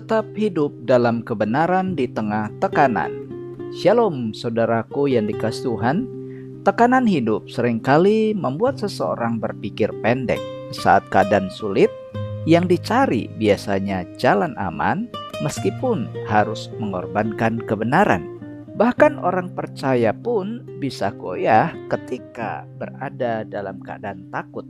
tetap hidup dalam kebenaran di tengah tekanan. Shalom saudaraku yang dikasihi Tuhan. Tekanan hidup seringkali membuat seseorang berpikir pendek saat keadaan sulit. Yang dicari biasanya jalan aman meskipun harus mengorbankan kebenaran. Bahkan orang percaya pun bisa goyah ketika berada dalam keadaan takut.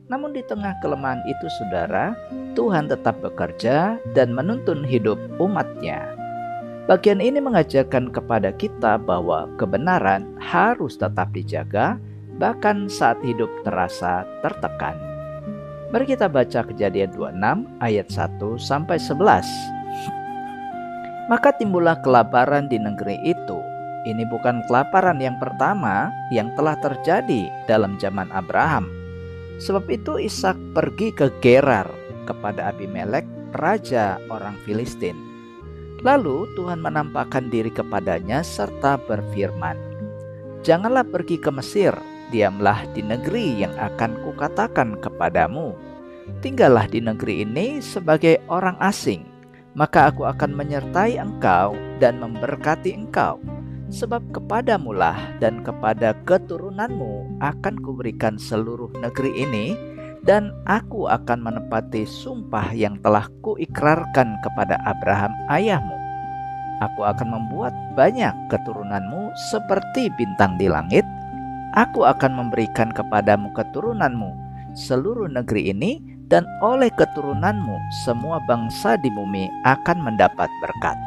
Namun di tengah kelemahan itu saudara, Tuhan tetap bekerja dan menuntun hidup umat-Nya. Bagian ini mengajarkan kepada kita bahwa kebenaran harus tetap dijaga bahkan saat hidup terasa tertekan. Mari kita baca Kejadian 26 ayat 1-11. Maka timbullah kelaparan di negeri itu. Ini bukan kelaparan yang pertama yang telah terjadi dalam zaman Abraham. Sebab itu Ishak pergi ke Gerar kepada Abimelek, raja orang Filistin. Lalu Tuhan menampakkan diri kepadanya serta berfirman, "Janganlah pergi ke Mesir, diamlah di negeri yang akan kukatakan kepadamu. Tinggallah di negeri ini sebagai orang asing, maka aku akan menyertai engkau dan memberkati engkau. Sebab kepadamulah dan kepada keturunanmu akan kuberikan seluruh negeri ini, dan aku akan menepati sumpah yang telah kuikrarkan kepada Abraham ayahmu. Aku akan membuat banyak keturunanmu seperti bintang di langit. Aku akan memberikan kepadamu keturunanmu seluruh negeri ini, dan oleh keturunanmu semua bangsa di bumi akan mendapat berkat.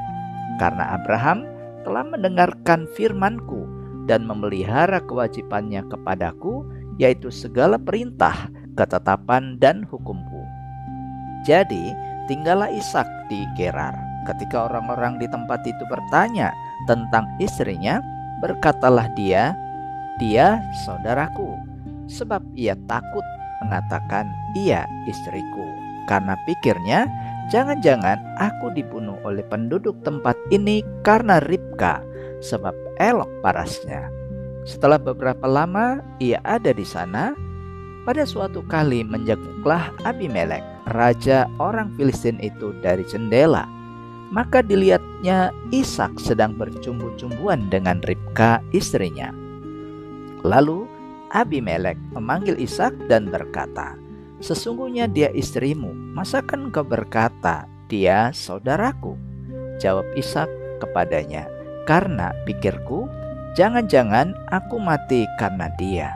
Karena Abraham telah mendengarkan firman-Ku dan memelihara kewajibannya kepadaku, yaitu segala perintah, ketetapan, dan hukum-Ku." Jadi tinggallah Ishak di Gerar. Ketika orang-orang di tempat itu bertanya tentang istrinya, berkatalah dia saudaraku, sebab ia takut mengatakan ia istriku, karena pikirnya, jangan-jangan aku dibunuh oleh penduduk tempat ini karena Ribka, sebab elok parasnya. Setelah beberapa lama ia ada di sana, pada suatu kali menjenguklah Abimelek, raja orang Filistin itu dari jendela. Maka dilihatnya Ishak sedang bercumbu-cumbuan dengan Ribka istrinya. Lalu Abimelek memanggil Ishak dan berkata, "Sesungguhnya dia istrimu, masakan kau berkata, dia saudaraku?" Jawab Ishak kepadanya, "Karena pikirku, jangan-jangan aku mati karena dia."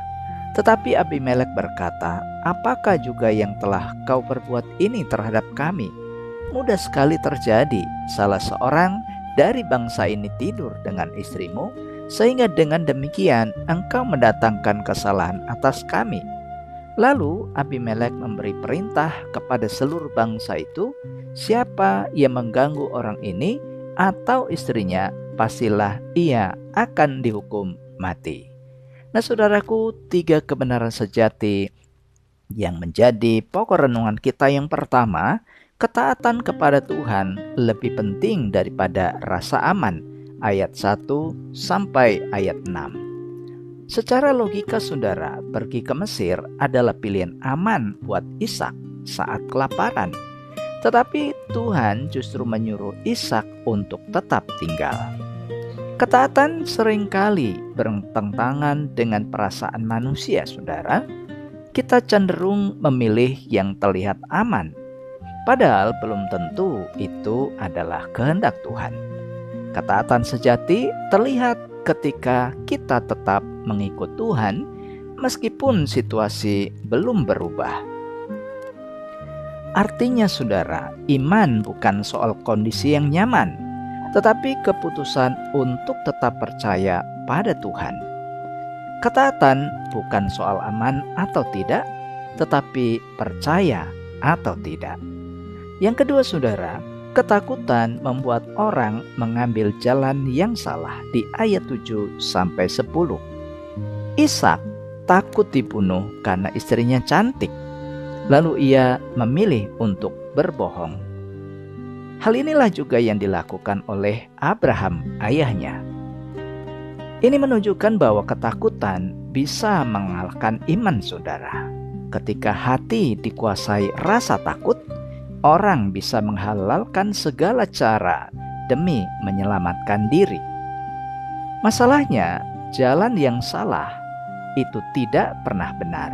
Tetapi Abimelek berkata, "Apakah juga yang telah kau perbuat ini terhadap kami? Mudah sekali terjadi, salah seorang dari bangsa ini tidur dengan istrimu, sehingga dengan demikian engkau mendatangkan kesalahan atas kami." Lalu Abimelek memberi perintah kepada seluruh bangsa itu, "Siapa yang mengganggu orang ini atau istrinya, pastilah ia akan dihukum mati." Nah saudaraku, 3 kebenaran sejati yang menjadi pokok renungan kita. Yang pertama, ketaatan kepada Tuhan lebih penting daripada rasa aman. Ayat 1 sampai ayat 6. Secara logika saudara, pergi ke Mesir adalah pilihan aman buat Ishak saat kelaparan. Tetapi Tuhan justru menyuruh Ishak untuk tetap tinggal. Ketaatan seringkali bertentangan dengan perasaan manusia saudara. Kita cenderung memilih yang terlihat aman, padahal belum tentu itu adalah kehendak Tuhan. Ketaatan sejati terlihat ketika kita tetap mengikut Tuhan meskipun situasi belum berubah. Artinya saudara, iman bukan soal kondisi yang nyaman, tetapi keputusan untuk tetap percaya pada Tuhan. Ketaatan bukan soal aman atau tidak, tetapi percaya atau tidak. Yang kedua saudara, ketakutan membuat orang mengambil jalan yang salah di ayat 7-10. Ishak takut dibunuh karena istrinya cantik, lalu ia memilih untuk berbohong. Hal inilah juga yang dilakukan oleh Abraham ayahnya. Ini menunjukkan bahwa ketakutan bisa mengalahkan iman saudara. Ketika hati dikuasai rasa takut, orang bisa menghalalkan segala cara demi menyelamatkan diri. Masalahnya, jalan yang salah itu tidak pernah benar,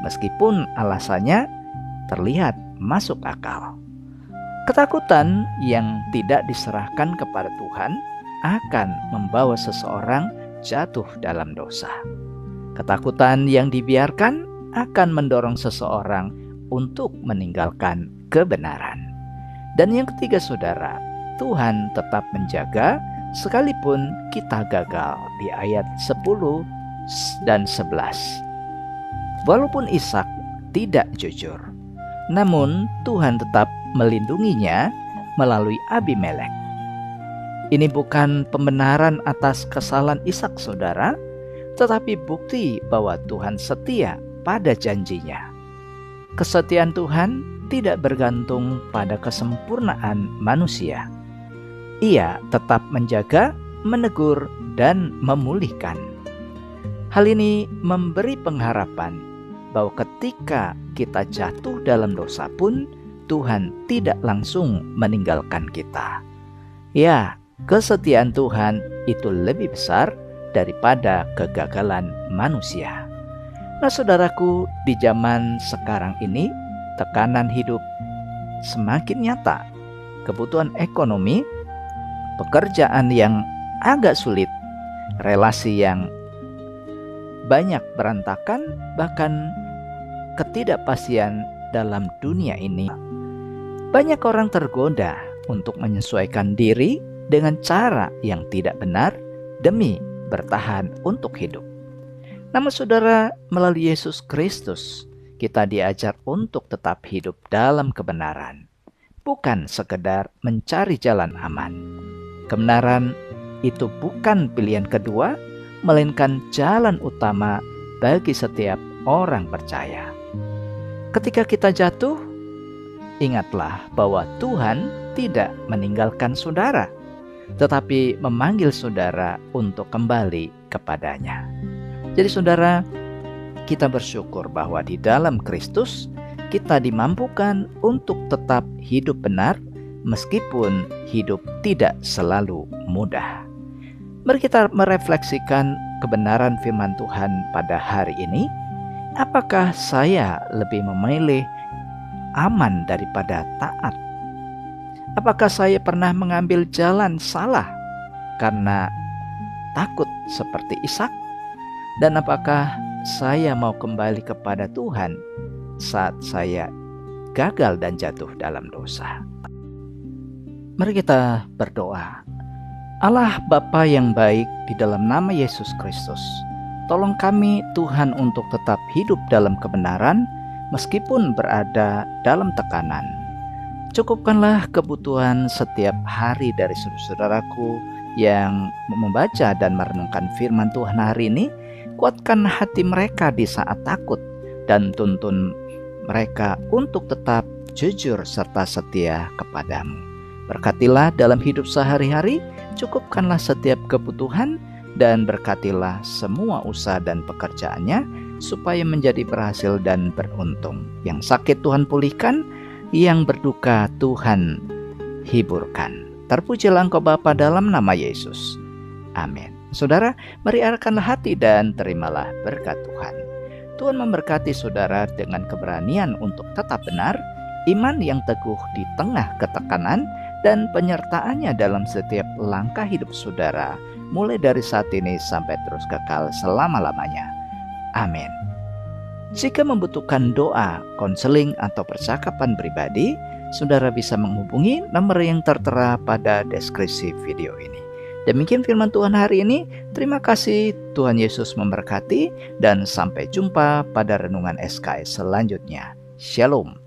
meskipun alasannya terlihat masuk akal. Ketakutan yang tidak diserahkan kepada Tuhan akan membawa seseorang jatuh dalam dosa. Ketakutan yang dibiarkan akan mendorong seseorang untuk meninggalkan kebenaran. Dan yang ketiga, saudara, Tuhan tetap menjaga sekalipun kita gagal di ayat 10 dan 11. Walaupun Ishak tidak jujur, namun Tuhan tetap melindunginya melalui Abimelek. Ini bukan pembenaran atas kesalahan Ishak, saudara, tetapi bukti bahwa Tuhan setia pada janjinya. Kesetiaan Tuhan tidak bergantung pada kesempurnaan manusia. Ia tetap menjaga, menegur, dan memulihkan. Hal ini memberi pengharapan bahwa ketika kita jatuh dalam dosa pun, Tuhan tidak langsung meninggalkan kita. Ya, kesetiaan Tuhan itu lebih besar daripada kegagalan manusia. Nah, saudaraku, di zaman sekarang ini, tekanan hidup semakin nyata. Kebutuhan ekonomi, pekerjaan yang agak sulit, relasi yang banyak berantakan, bahkan ketidakpastian dalam dunia ini. Banyak orang tergoda untuk menyesuaikan diri dengan cara yang tidak benar demi bertahan untuk hidup. Namun saudara, melalui Yesus Kristus, kita diajar untuk tetap hidup dalam kebenaran, bukan sekedar mencari jalan aman. Kebenaran itu bukan pilihan kedua, melainkan jalan utama bagi setiap orang percaya. Ketika kita jatuh, ingatlah bahwa Tuhan tidak meninggalkan saudara, tetapi memanggil saudara untuk kembali kepadanya. Jadi saudara, kita bersyukur bahwa di dalam Kristus kita dimampukan untuk tetap hidup benar meskipun hidup tidak selalu mudah. Mari kita merefleksikan kebenaran firman Tuhan pada hari ini. Apakah saya lebih memilih aman daripada taat? Apakah saya pernah mengambil jalan salah karena takut seperti Ishak? Dan apakah saya mau kembali kepada Tuhan saat saya gagal dan jatuh dalam dosa? Mari kita berdoa. Allah Bapa yang baik, di dalam nama Yesus Kristus, tolong kami Tuhan untuk tetap hidup dalam kebenaran meskipun berada dalam tekanan. Cukupkanlah kebutuhan setiap hari dari saudara-saudaraku yang membaca dan merenungkan firman Tuhan hari ini. Kuatkan hati mereka di saat takut dan tuntun mereka untuk tetap jujur serta setia kepadamu. Berkatilah dalam hidup sehari-hari, cukupkanlah setiap kebutuhan, dan berkatilah semua usaha dan pekerjaannya supaya menjadi berhasil dan beruntung. Yang sakit Tuhan pulihkan, yang berduka Tuhan hiburkan. Terpujilah Engkau Bapa dalam nama Yesus. Amin. Saudara, mari arahkanlah hati dan terimalah berkat Tuhan. Tuhan memberkati saudara dengan keberanian untuk tetap benar, iman yang teguh di tengah ketekanan, dan penyertaannya dalam setiap langkah hidup saudara, mulai dari saat ini sampai terus kekal selama-lamanya. Amin. Jika membutuhkan doa, konseling, atau percakapan pribadi, saudara bisa menghubungi nomor yang tertera pada deskripsi video ini. Demikian firman Tuhan hari ini. Terima kasih, Tuhan Yesus memberkati, dan sampai jumpa pada renungan SKS selanjutnya. Shalom.